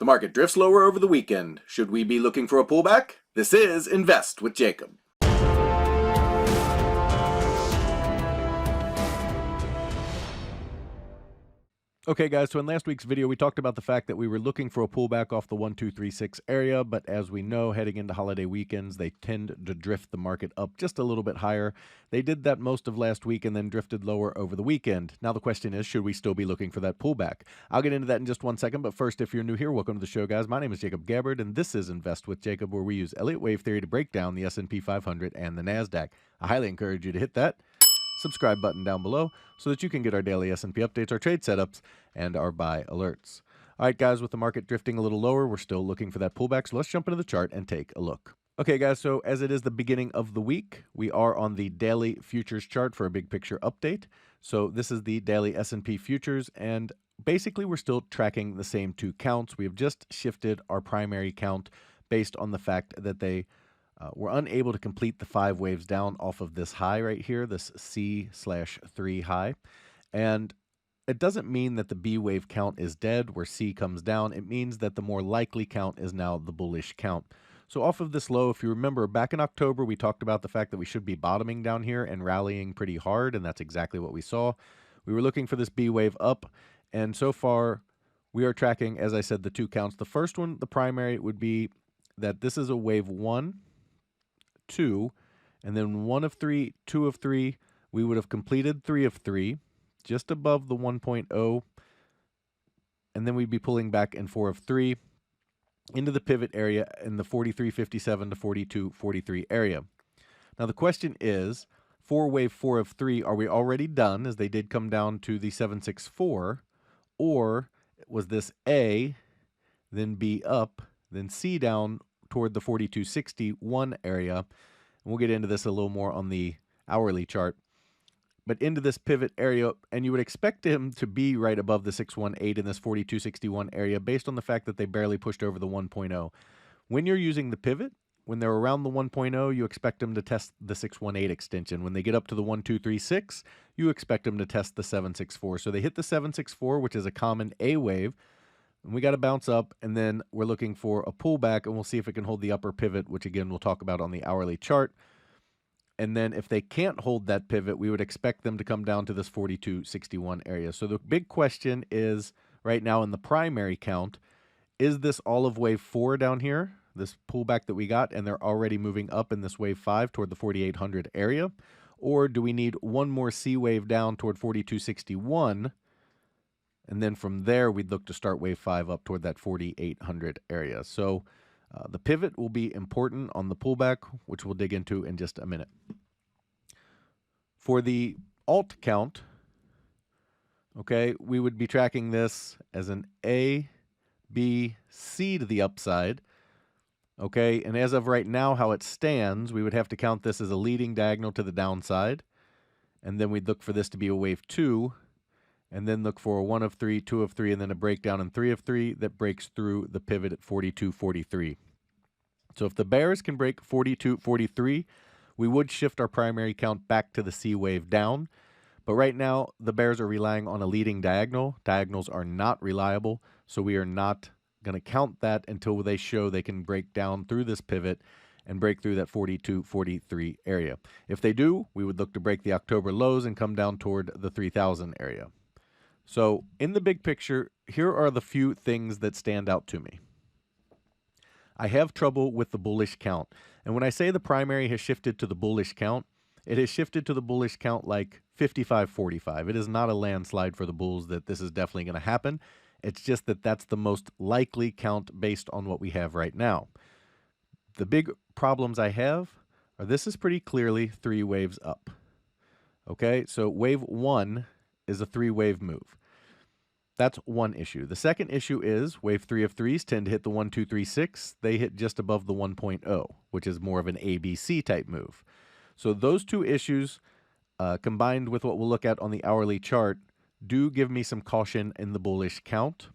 The market drifts lower over the weekend. Should we be looking for a pullback? This is Invest with Jacob. Okay guys, so in last week's video we talked about the fact that we were looking for a pullback off the 1236 area, but as we know, heading into holiday weekends, they tend to drift the market up just a little bit higher. They did that most of last week and then drifted lower over the weekend. Now the question is, should we still be looking for that pullback? I'll get into that in just one second, but first, if you're new here, welcome to the show, guys. My name is Jacob Gabbard, and this is Invest with Jacob, where we use Elliott Wave Theory to break down the SP 500 and the NASDAQ. I highly encourage you to hit that subscribe button down below so that you can get our daily S&P updates, our trade setups, and our buy alerts. All right, guys, with the market drifting a little lower, we're still looking for that pullback, so let's jump into the chart and take a look. Okay, guys, so as it is the beginning of the week, we are on the daily futures chart for a big picture update. So this is the daily S&P futures, and basically we're still tracking the same two counts. We have just shifted our primary count based on the fact that they were unable to complete the 5 waves down off of this high right here, this C/3 high. And it doesn't mean that the B wave count is dead where C comes down. It means that the more likely count is now the bullish count. So off of this low, if you remember, back in October, we talked about the fact that we should be bottoming down here and rallying pretty hard, and that's exactly what we saw. We were looking for this B wave up, and so far we are tracking, as I said, the two counts. The first one, the primary, would be that this is a wave 1, 2, and then 1 of 3, 2 of 3. We would have completed 3 of 3, just above the 1.0, and then we'd be pulling back in 4 of 3 into the pivot area in the 43.57 to 42.43 area. Now the question is, for wave 4 of 3, are we already done, as they did come down to the 764, or was this A, then B up, then C down toward the 42.61 area? And we'll get into this a little more on the hourly chart. But into this pivot area, and you would expect him to be right above the 618 in this 42.61 area based on the fact that they barely pushed over the 1.0. When you're using the pivot, when they're around the 1.0, you expect them to test the 618 extension. When they get up to the 1236, you expect them to test the 764. So they hit the 764, which is a common A wave, and we got to bounce up, and then we're looking for a pullback, and we'll see if it can hold the upper pivot, which again we'll talk about on the hourly chart. And then if they can't hold that pivot, we would expect them to come down to this 42.61 area. So the big question is, right now in the primary count, is this all of wave 4 down here, this pullback that we got, and they're already moving up in this wave 5 toward the 4,800 area? Or do we need one more C wave down toward 42.61? And then from there, we'd look to start wave 5 up toward that 4,800 area. So the pivot will be important on the pullback, which we'll dig into in just a minute. For the alt count, okay, we would be tracking this as an A, B, C to the upside. Okay, and as of right now, how it stands, we would have to count this as a leading diagonal to the downside. And then we'd look for this to be a wave 2. And then look for a 1 of 3, 2 of 3, and then a breakdown in 3 of 3 that breaks through the pivot at 42.43. So if the bears can break 42.43, we would shift our primary count back to the C wave down. But right now, the bears are relying on a leading diagonal. Diagonals are not reliable, so we are not going to count that until they show they can break down through this pivot and break through that 42.43 area. If they do, we would look to break the October lows and come down toward the 3,000 area. So in the big picture, here are the few things that stand out to me. I have trouble with the bullish count. And when I say the primary has shifted to the bullish count, it has shifted to the bullish count like 55-45. It is not a landslide for the bulls that this is definitely going to happen. It's just that that's the most likely count based on what we have right now. The big problems I have are this is pretty clearly 3 waves up. Okay, so wave 1 is a 3-wave move. That's one issue. The second issue is wave 3 of 3s tend to hit the 1236. They hit just above the 1.0, which is more of an ABC type move. So those two issues, combined with what we'll look at on the hourly chart, do give me some caution in the bullish count.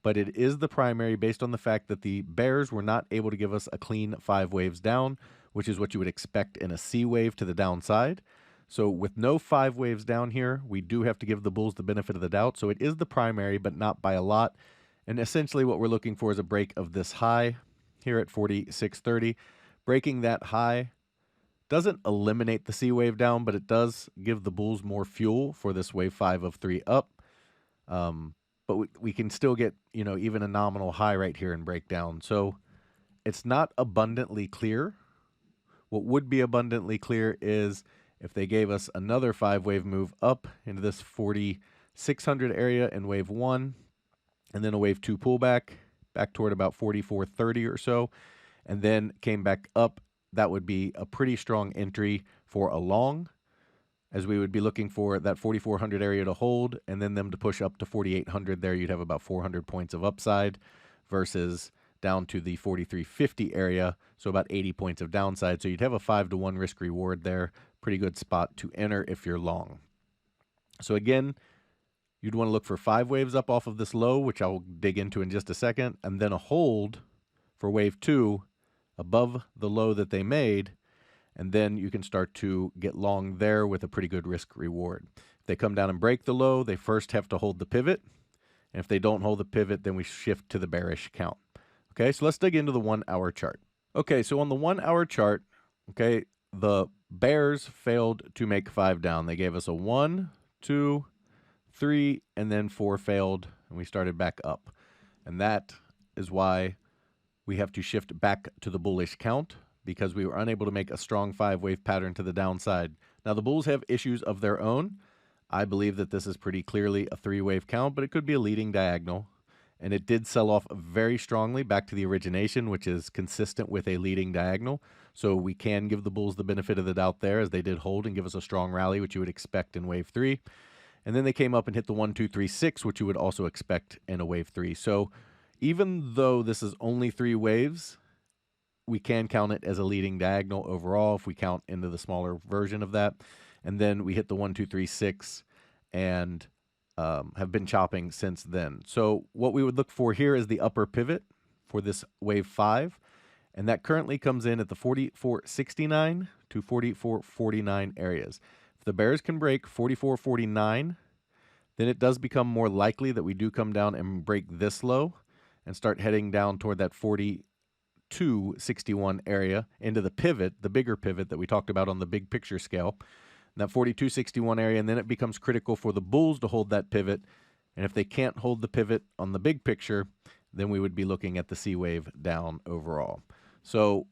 But it is the primary based on the fact that the bears were not able to give us a clean 5 waves down, which is what you would expect in a C wave to the downside. So with no 5 waves down here, we do have to give the bulls the benefit of the doubt. So it is the primary, but not by a lot. And essentially what we're looking for is a break of this high here at 46.30. Breaking that high doesn't eliminate the C wave down, but it does give the bulls more fuel for this wave 5 of 3 up. But we can still get, even a nominal high right here and break down. So it's not abundantly clear. What would be abundantly clear is if they gave us another 5-wave move up into this 4600 area in wave 1, and then a wave 2 pullback back toward about 44.30 or so, and then came back up, that would be a pretty strong entry for a long, as we would be looking for that 4400 area to hold and then them to push up to 4800 there. You'd have about 400 points of upside versus down to the 4350 area, so about 80 points of downside. So you'd have a 5-to-1 risk reward there. Pretty good spot to enter if you're long. So again, you'd want to look for 5 waves up off of this low, which I'll dig into in just a second, and then a hold for wave 2 above the low that they made, and then you can start to get long there with a pretty good risk reward. If they come down and break the low, they first have to hold the pivot, and if they don't hold the pivot, then we shift to the bearish count. Okay, so let's dig into the 1-hour chart. Okay, so on the 1-hour chart, okay, the bears failed to make 5 down. They gave us a 1, 2, 3, and then 4 failed, and we started back up. And that is why we have to shift back to the bullish count, because we were unable to make a strong 5-wave pattern to the downside. Now, the bulls have issues of their own. I believe that this is pretty clearly a 3-wave count, but it could be a leading diagonal. And it did sell off very strongly back to the origination, which is consistent with a leading diagonal. So we can give the bulls the benefit of the doubt there, as they did hold and give us a strong rally, which you would expect in wave 3. And then they came up and hit the 1, 2, 3, 6, which you would also expect in a wave 3. So even though this is only 3 waves, we can count it as a leading diagonal overall if we count into the smaller version of that. And then we hit the 1, 2, 3, 6 and have been chopping since then. So what we would look for here is the upper pivot for this wave 5. And that currently comes in at the 44.69 to 44.49 areas. If the bears can break 44.49, then it does become more likely that we do come down and break this low and start heading down toward that 42.61 area into the pivot, the bigger pivot that we talked about on the big picture scale. That 42.61 area, and then it becomes critical for the bulls to hold that pivot. And if they can't hold the pivot on the big picture, then we would be looking at the C wave down overall. So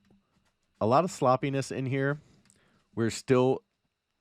a lot of sloppiness in here. We're still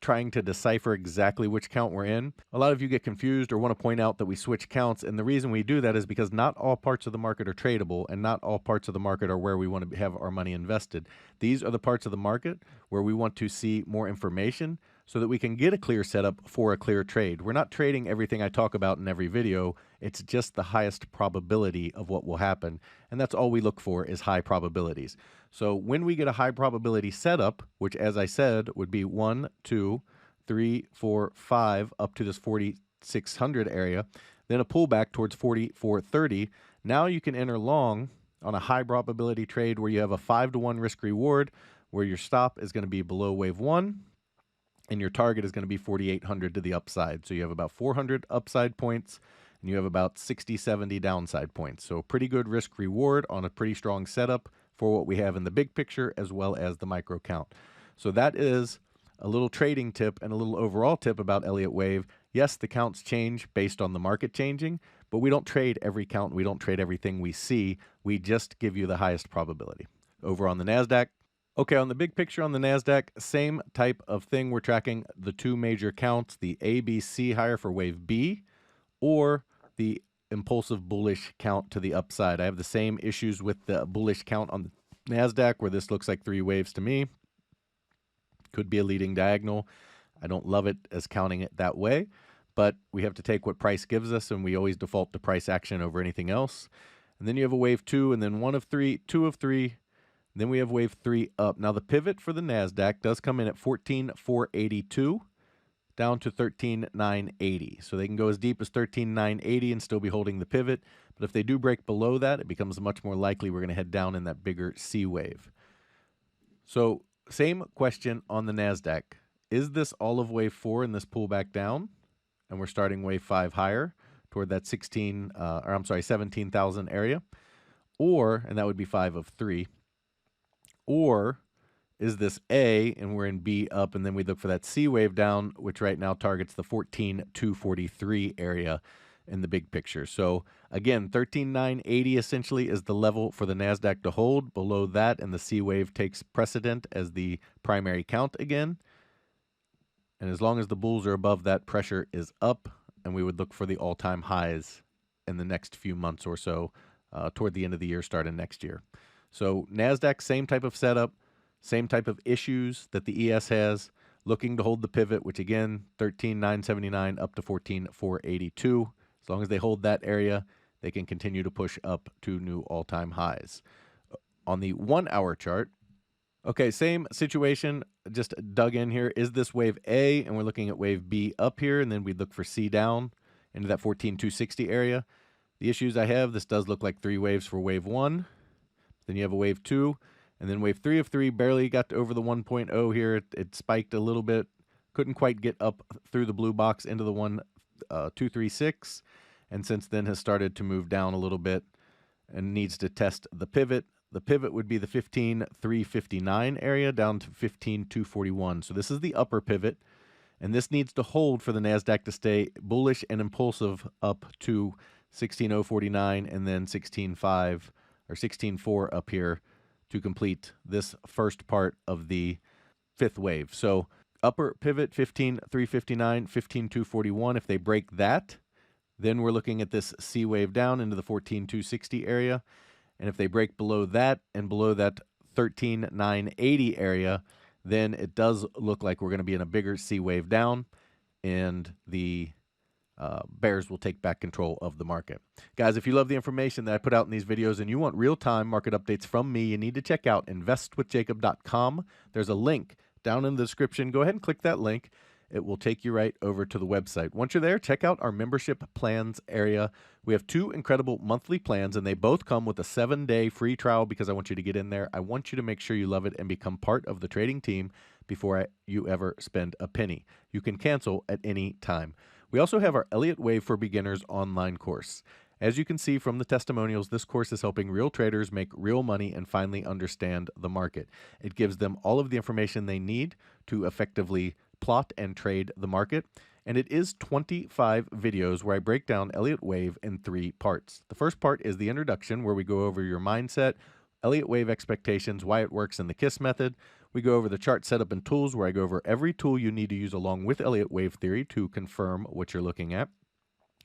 trying to decipher exactly which count we're in. A lot of you get confused or want to point out that we switch counts, and the reason we do that is because not all parts of the market are tradable, and not all parts of the market are where we want to have our money invested. These are the parts of the market where we want to see more information so that we can get a clear setup for a clear trade. We're not trading everything I talk about in every video. It's just the highest probability of what will happen, and that's all we look for is high probabilities. So when we get a high probability setup, which as I said would be 1, 2, 3, 4, 5 up to this 4600 area, then a pullback towards 44.30, now you can enter long on a high probability trade where you have a 5-to-1 risk reward, where your stop is going to be below wave 1 and your target is going to be 4800 to the upside. So you have about 400 upside points and you have about 60, 70 downside points. So a pretty good risk reward on a pretty strong setup for what we have in the big picture as well as the micro count. So that is a little trading tip and a little overall tip about Elliott Wave. Yes, the counts change based on the market changing, but we don't trade every count. We don't trade everything we see. We just give you the highest probability. Over on the NASDAQ. Okay, on the big picture on the NASDAQ, same type of thing. We're tracking the 2 major counts, the ABC higher for wave B or the impulsive bullish count to the upside. I have the same issues with the bullish count on the NASDAQ, where this looks like 3 waves to me. Could be a leading diagonal. I don't love it as counting it that way, but we have to take what price gives us, and we always default to price action over anything else. And then you have a wave 2, and then 1 of 3, 2 of 3, then we have wave 3 up. Now the pivot for the NASDAQ does come in at 14,482 down to 13,980. So they can go as deep as 13,980 and still be holding the pivot. But if they do break below that, it becomes much more likely we're going to head down in that bigger C wave. So same question on the NASDAQ. Is this all of wave 4 in this pullback down? And we're starting wave 5 higher? toward that 17,000 area, or, and that would be 5 of 3, or is this A and we're in B up, and then we look for that C wave down, which right now targets the 14,243 area in the big picture. So again, 13,980 essentially is the level for the NASDAQ to hold. Below that, and the C wave takes precedent as the primary count again. And as long as the bulls are above that, pressure is up, and we would look for the all-time highs in the next few months or so, toward the end of the year, starting next year. So NASDAQ, same type of setup, same type of issues that the ES has, looking to hold the pivot, which again, 13,979 up to 14,482. As long as they hold that area, they can continue to push up to new all-time highs. On the 1 hour chart, okay, same situation, just dug in here. Is this wave A? And we're looking at wave B up here, and then we'd look for C down into that 14,260 area. The issues I have, this does look like 3 waves for wave 1. Then you have a wave 2, and then wave 3 of 3 barely got to over the 1.0 here. It spiked a little bit, couldn't quite get up through the blue box into the 1,236, and since then has started to move down a little bit and needs to test the pivot. The pivot would be the 15,359 area down to 15,241. So this is the upper pivot, and this needs to hold for the NASDAQ to stay bullish and impulsive up to 16,049 and then 16,5 or 16.4 up here to complete this first part of the 5th wave. So upper pivot 15,359, 15,241. If they break that, then we're looking at this C wave down into the 14,260 area. And if they break below that and below that 13,980 area, then it does look like we're going to be in a bigger C wave down, and the bears will take back control of the market. Guys, if you love the information that I put out in these videos and you want real-time market updates from me, you need to check out investwithjacob.com. There's a link down in the description. Go ahead and click that link. It will take you right over to the website. Once you're there, check out our membership plans area. We have 2 incredible monthly plans, and they both come with a 7-day free trial because I want you to get in there. I want you to make sure you love it and become part of the trading team before you ever spend a penny. You can cancel at any time. We also have our Elliott Wave for Beginners online course. As you can see from the testimonials, this course is helping real traders make real money and finally understand the market. It gives them all of the information they need to effectively plot and trade the market. And it is 25 videos where I break down Elliott Wave in 3 parts. The first part is the introduction, where we go over your mindset, Elliott Wave expectations, why it works, and the KISS method. We go over the chart setup and tools, where I go over every tool you need to use along with Elliott Wave Theory to confirm what you're looking at,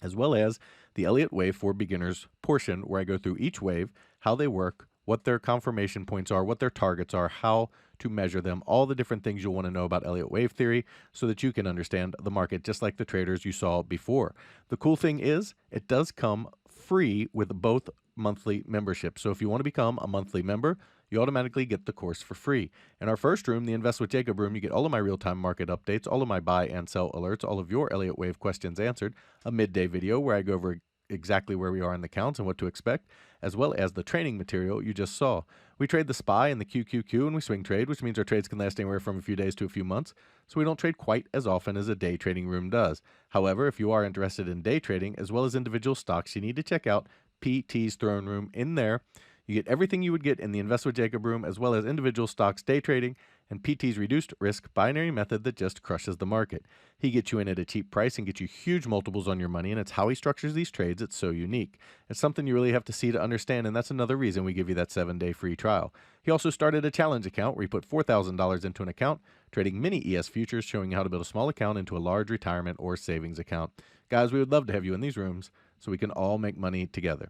as well as the Elliott Wave for Beginners portion, where I go through each wave, how they work, what their confirmation points are, what their targets are, how to measure them, all the different things you'll want to know about Elliott Wave Theory so that you can understand the market just like the traders you saw before. The cool thing is it does come free with both monthly memberships. So if you want to become a monthly member, you automatically get the course for free. In our first room, the Invest with Jacob room, you get all of my real-time market updates, all of my buy and sell alerts, all of your Elliott Wave questions answered, a midday video where I go over exactly where we are in the counts and what to expect, as well as the training material you just saw. We trade the SPY and the QQQ, and we swing trade, which means our trades can last anywhere from a few days to a few months, so we don't trade quite as often as a day trading room does. However, if you are interested in day trading as well as individual stocks, you need to check out PT's Throne Room. In there, you get everything you would get in the Invest with Jacob room, as well as individual stocks, day trading, and PT's reduced risk binary method that just crushes the market. He gets you in at a cheap price and gets you huge multiples on your money, and it's how he structures these trades. It's so unique. It's something you really have to see to understand, and that's another reason we give you that 7-day free trial. He also started a challenge account where he put $4,000 into an account, trading mini ES futures, showing you how to build a small account into a large retirement or savings account. Guys, we would love to have you in these rooms so we can all make money together.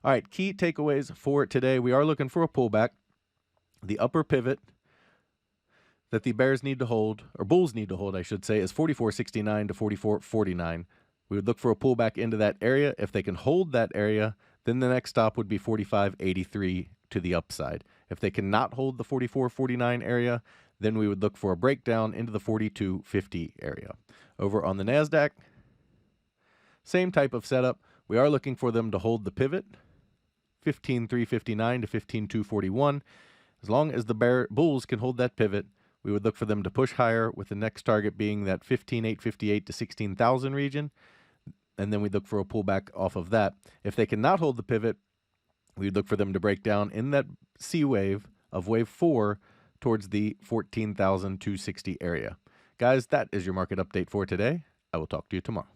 All right, key takeaways for today. We are looking for a pullback. The upper pivot that the bears need to hold, or bulls need to hold, I should say, is 44.69 to 44.49. We would look for a pullback into that area. If they can hold that area, then the next stop would be 45.83 to the upside. If they cannot hold the 44.49 area, then we would look for a breakdown into the 42.50 area. Over on the NASDAQ, same type of setup. We are looking for them to hold the pivot, 15,359 to 15,241. As long as the bulls can hold that pivot, we would look for them to push higher, with the next target being that 15,858 to 16,000 region. and then we'd look for a pullback off of that. If they cannot hold the pivot, we'd look for them to break down in that C wave of wave 4 towards the 14,260 area. Guys, that is your market update for today. I will talk to you tomorrow.